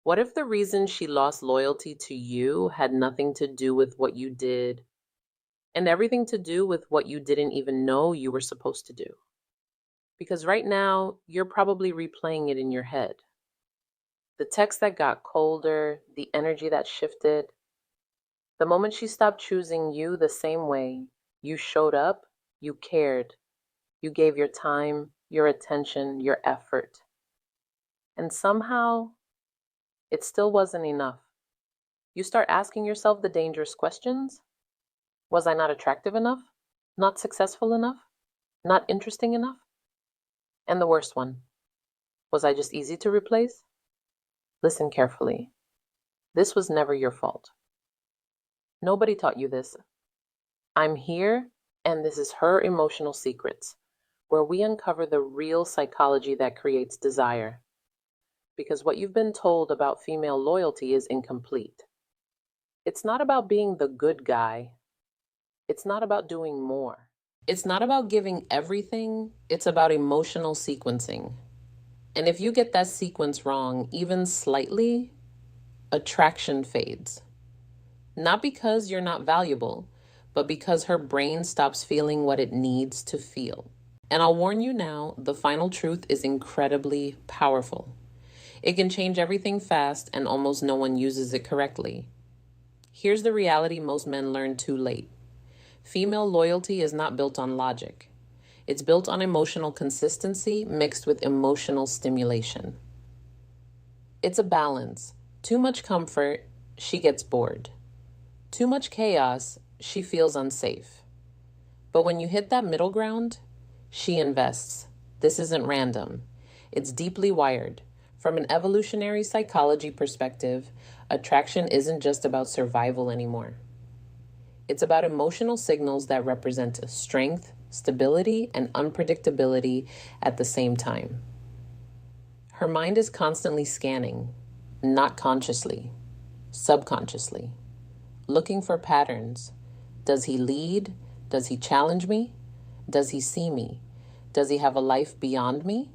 What if the reason she lost loyalty to you had nothing to do with what you did and everything to do with what you didn't even know you were supposed to do? Because right now, you're probably replaying it in your head. The text that got colder, the energy that shifted. The moment she stopped choosing you the same way, you showed up, you cared, you gave your time, your attention, your effort. And somehow, it still wasn't enough. You start asking yourself the dangerous questions. Was I not attractive enough? Not successful enough? Not interesting enough? And the worst one, was I just easy to replace? Listen carefully. This was never your fault. Nobody taught you this. I'm here, and this is Her Emotional Secrets, where we uncover the real psychology that creates desire. Because what you've been told about female loyalty is incomplete. It's not about being the good guy. It's not about doing more. It's not about giving everything. It's about emotional sequencing. And if you get that sequence wrong, even slightly, attraction fades. Not because you're not valuable, but because her brain stops feeling what it needs to feel. And I'll warn you now, the final truth is incredibly powerful. It can change everything fast, and almost no one uses it correctly. Here's the reality most men learn too late. Female loyalty is not built on logic. It's built on emotional consistency mixed with emotional stimulation. It's a balance. Too much comfort, she gets bored. Too much chaos, she feels unsafe. But when you hit that middle ground, she invests. This isn't random. It's deeply wired. From an evolutionary psychology perspective, attraction isn't just about survival anymore. It's about emotional signals that represent strength, stability, and unpredictability at the same time. Her mind is constantly scanning, not consciously, subconsciously, looking for patterns. Does he lead? Does he challenge me? Does he see me? Does he have a life beyond me?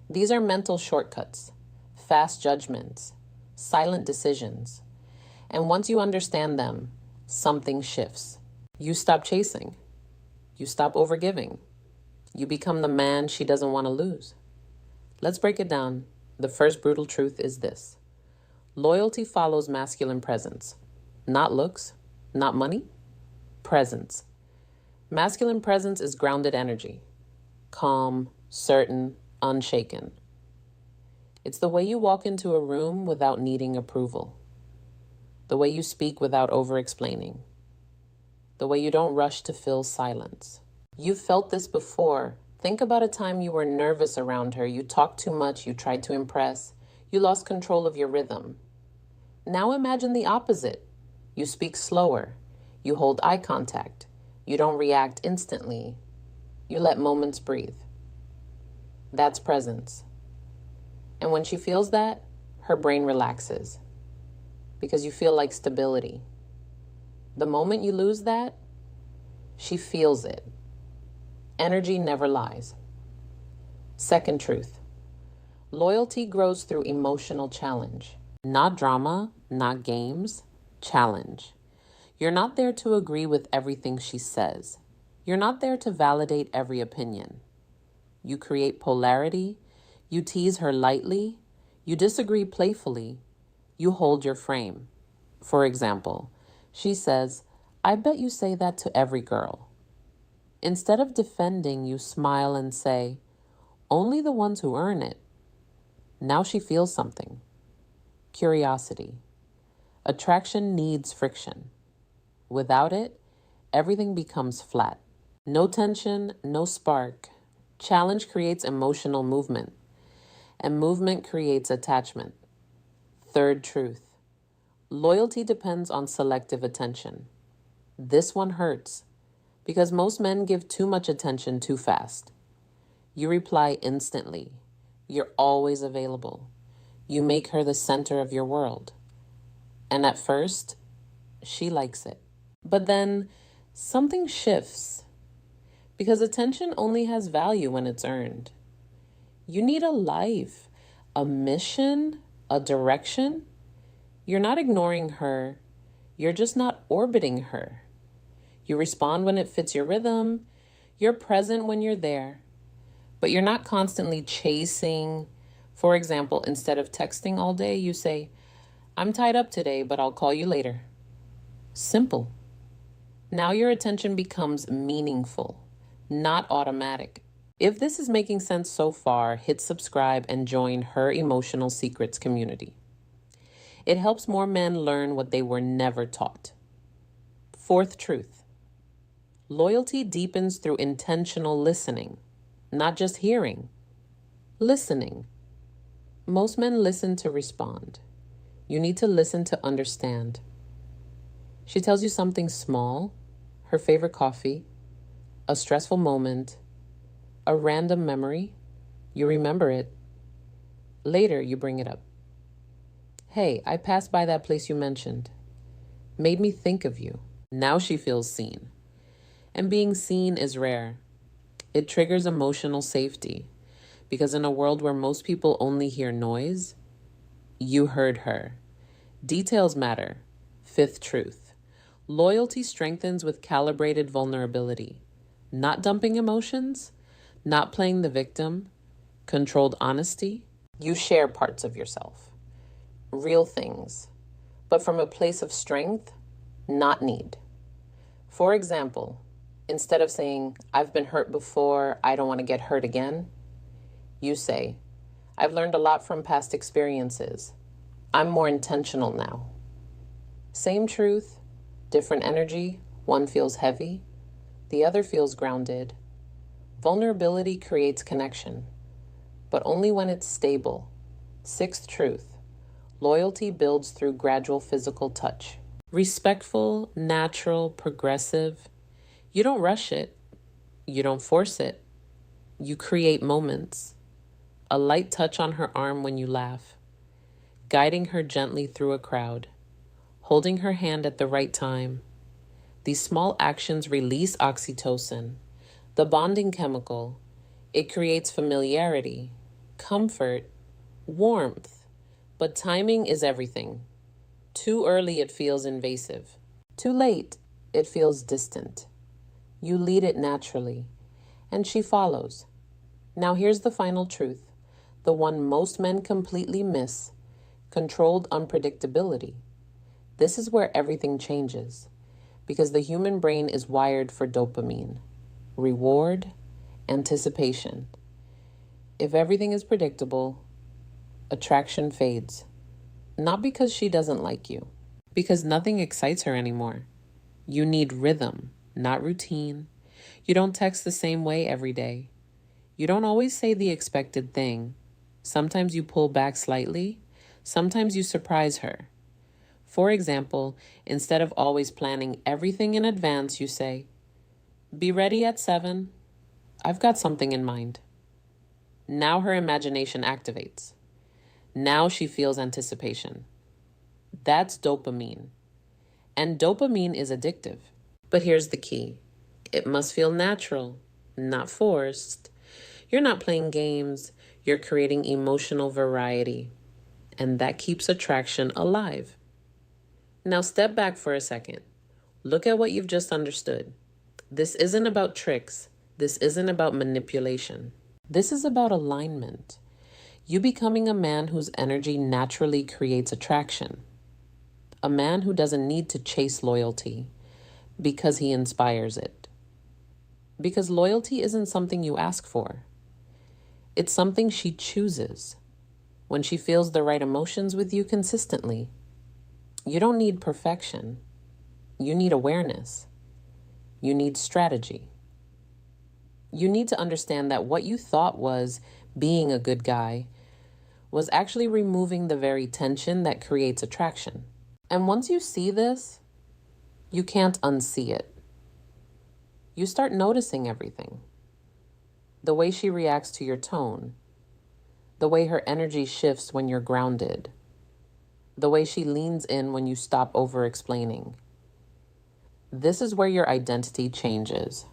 These are mental shortcuts, fast judgments, silent decisions. And once you understand them, something shifts. You stop chasing. You stop overgiving. You become the man she doesn't want to lose. Let's break it down. The first brutal truth is this. Loyalty follows masculine presence. Not looks, not money, presence. Masculine presence is grounded energy. Calm, certain, unshaken. It's the way you walk into a room without needing approval. The way you speak without over-explaining. The way you don't rush to fill silence. You've felt this before. Think about a time you were nervous around her. You talked too much. You tried to impress. You lost control of your rhythm. Now imagine the opposite. You speak slower. You hold eye contact. You don't react instantly. You let moments breathe. That's presence. And when she feels that, her brain relaxes because you feel like stability. The moment you lose that, she feels it. Energy never lies. Second truth. Loyalty grows through emotional challenge. Not drama, not games, challenge. You're not there to agree with everything she says. You're not there to validate every opinion. You create polarity. You tease her lightly. You disagree playfully. You hold your frame. For example, she says, "I bet you say that to every girl." Instead of defending, you smile and say, "Only the ones who earn it." Now she feels something. Curiosity. Attraction needs friction. Without it, everything becomes flat. No tension, no spark. Challenge creates emotional movement, and movement creates attachment. Third truth. Loyalty depends on selective attention. This one hurts because most men give too much attention too fast. You reply instantly. You're always available. You make her the center of your world. And at first, she likes it. But then something shifts because attention only has value when it's earned. You need a life, a mission, a direction, you're not ignoring her. You're just not orbiting her. You respond when it fits your rhythm. You're present when you're there, but you're not constantly chasing. For example, instead of texting all day, you say, I'm tied up today, but I'll call you later. Simple. Now your attention becomes meaningful, not automatic. If this is making sense so far, hit subscribe and join Her Emotional Secrets community. It helps more men learn what they were never taught. Fourth truth. Loyalty deepens through intentional listening, not just hearing. Listening. Most men listen to respond. You need to listen to understand. She tells you something small, her favorite coffee, a stressful moment, a random memory. You remember it. Later, you bring it up. Hey, I passed by that place you mentioned. Made me think of you. Now she feels seen. And being seen is rare. It triggers emotional safety because in a world where most people only hear noise, you heard her. Details matter. Fifth truth. Loyalty strengthens with calibrated vulnerability. Not dumping emotions, not playing the victim, controlled honesty. You share parts of yourself, real things, but from a place of strength, not need. For example, instead of saying, I've been hurt before, I don't want to get hurt again, you say, I've learned a lot from past experiences. I'm more intentional now. Same truth, different energy. One feels heavy, the other feels grounded. Vulnerability creates connection, but only when it's stable. Sixth truth, loyalty builds through gradual physical touch. Respectful, natural, progressive. You don't rush it. You don't force it. You create moments. A light touch on her arm when you laugh. Guiding her gently through a crowd. Holding her hand at the right time. These small actions release oxytocin, the bonding chemical. It creates familiarity, comfort, warmth. But timing is everything. Too early, it feels invasive. Too late, it feels distant. You lead it naturally, and she follows. Now here's the final truth, the one most men completely miss: controlled unpredictability. This is where everything changes, because the human brain is wired for dopamine, reward, anticipation. If everything is predictable, attraction fades. Not because she doesn't like you, because nothing excites her anymore. You need rhythm, not routine. You don't text the same way every day. You don't always say the expected thing. Sometimes you pull back slightly. Sometimes you surprise her. For example, instead of always planning everything in advance, you say, be ready at 7. I've got something in mind. Now her imagination activates. Now she feels anticipation. That's dopamine. And dopamine is addictive. But here's the key. It must feel natural, not forced. You're not playing games. You're creating emotional variety. And that keeps attraction alive. Now step back for a second. Look at what you've just understood. This isn't about tricks. This isn't about manipulation. This is about alignment. You becoming a man whose energy naturally creates attraction. A man who doesn't need to chase loyalty because he inspires it. Because loyalty isn't something you ask for. It's something she chooses when she feels the right emotions with you consistently. You don't need perfection. You need awareness. You need strategy. You need to understand that what you thought was being a good guy was actually removing the very tension that creates attraction. And once you see this, you can't unsee it. You start noticing everything. The way she reacts to your tone, the way her energy shifts when you're grounded, the way she leans in when you stop over-explaining. This is where your identity changes.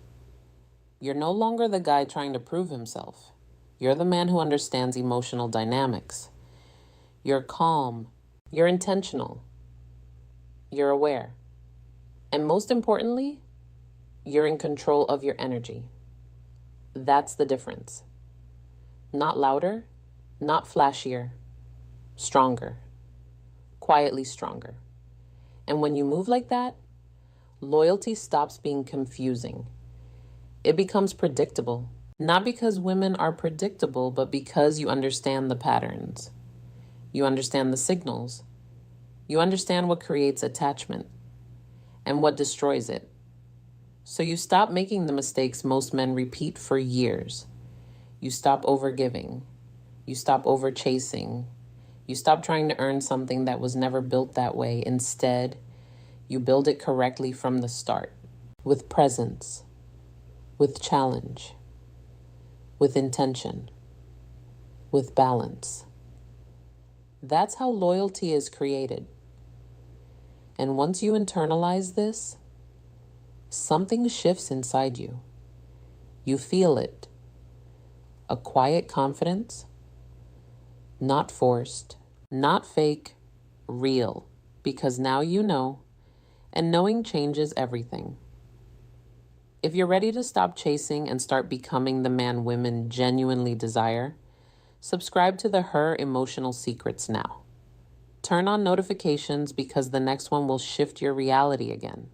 You're no longer the guy trying to prove himself. You're the man who understands emotional dynamics. You're calm. You're intentional. You're aware. And most importantly, you're in control of your energy. That's the difference. Not louder, not flashier, stronger, quietly stronger. And when you move like that, loyalty stops being confusing. It becomes predictable. Not because women are predictable, but because you understand the patterns. You understand the signals. You understand what creates attachment and what destroys it. So you stop making the mistakes most men repeat for years. You stop overgiving. You stop overchasing. You stop trying to earn something that was never built that way. Instead, you build it correctly from the start, with presence, with challenge, with intention, with balance. That's how loyalty is created. And once you internalize this, something shifts inside you. You feel it. A quiet confidence, not forced, not fake, real. Because now you know, and knowing changes everything. If you're ready to stop chasing and start becoming the man women genuinely desire, subscribe to the Her Emotional Secrets now. Turn on notifications because the next one will shift your reality again.